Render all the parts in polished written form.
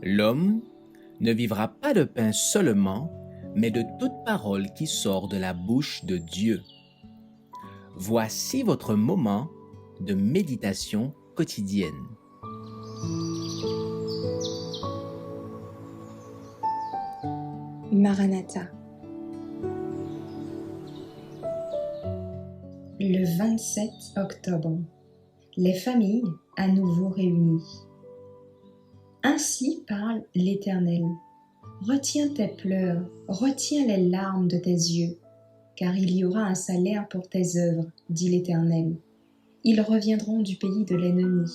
L'homme ne vivra pas de pain seulement, mais de toute parole qui sort de la bouche de Dieu. Voici votre moment de méditation quotidienne. Maranatha. Le 27 octobre, les familles à nouveau réunies. Ainsi parle l'Éternel. Retiens tes pleurs, retiens les larmes de tes yeux, car il y aura un salaire pour tes œuvres, dit l'Éternel. Ils reviendront du pays de l'ennemi.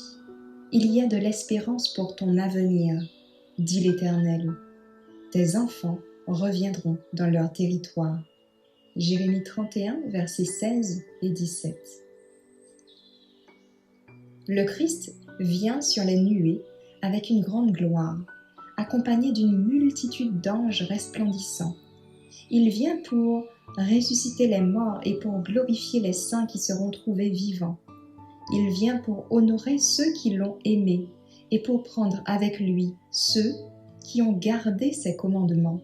Il y a de l'espérance pour ton avenir, dit l'Éternel. Tes enfants reviendront dans leur territoire. Jérémie 31, versets 16 et 17. Le Christ vient sur les nuées avec une grande gloire, accompagné d'une multitude d'anges resplendissants. Il vient pour ressusciter les morts et pour glorifier les saints qui seront trouvés vivants. Il vient pour honorer ceux qui l'ont aimé et pour prendre avec lui ceux qui ont gardé ses commandements.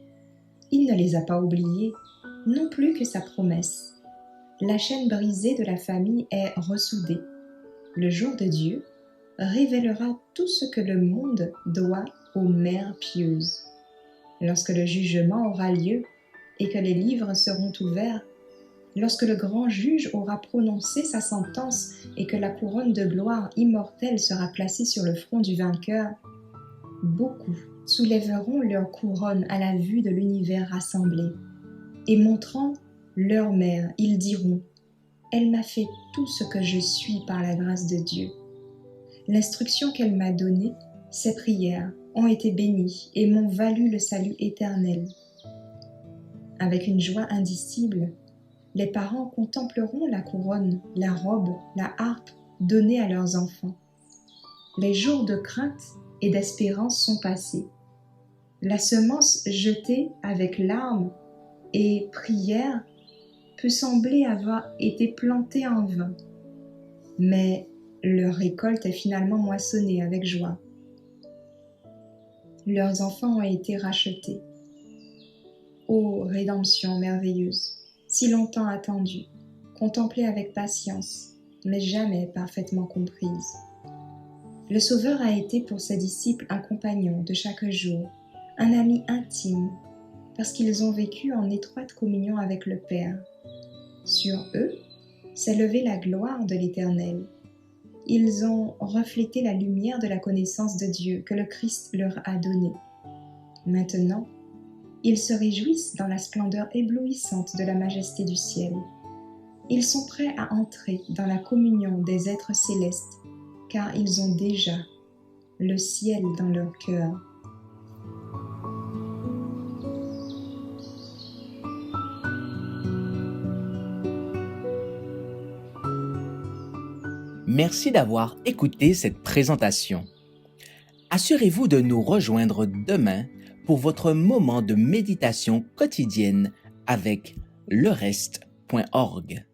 Il ne les a pas oubliés, non plus que sa promesse. La chaîne brisée de la famille est ressoudée. Le jour de Dieu révélera tout ce que le monde doit aux mères pieuses. Lorsque le jugement aura lieu et que les livres seront ouverts, lorsque le grand juge aura prononcé sa sentence et que la couronne de gloire immortelle sera placée sur le front du vainqueur, beaucoup soulèveront leur couronne à la vue de l'univers rassemblé, et montrant leur mère, ils diront « Elle m'a fait tout ce que je suis par la grâce de Dieu. L'instruction qu'elle m'a donnée, ses prières, ont été bénies et m'ont valu le salut éternel. » Avec une joie indicible, les parents contempleront la couronne, la robe, la harpe donnée à leurs enfants. Les jours de crainte et d'espérance sont passés. La semence jetée avec larmes et prière peut sembler avoir été plantée en vain, mais leur récolte est finalement moissonnée avec joie. Leurs enfants ont été rachetés. Ô rédemption merveilleuse, si longtemps attendue, contemplée avec patience, mais jamais parfaitement comprise. Le Sauveur a été pour ses disciples un compagnon de chaque jour, un ami intime, parce qu'ils ont vécu en étroite communion avec le Père. Sur eux s'est levée la gloire de l'Éternel. Ils ont reflété la lumière de la connaissance de Dieu que le Christ leur a donnée. Maintenant, ils se réjouissent dans la splendeur éblouissante de la majesté du ciel. Ils sont prêts à entrer dans la communion des êtres célestes, car ils ont déjà le ciel dans leur cœur. Merci d'avoir écouté cette présentation. Assurez-vous de nous rejoindre demain pour votre moment de méditation quotidienne avec lereste.org.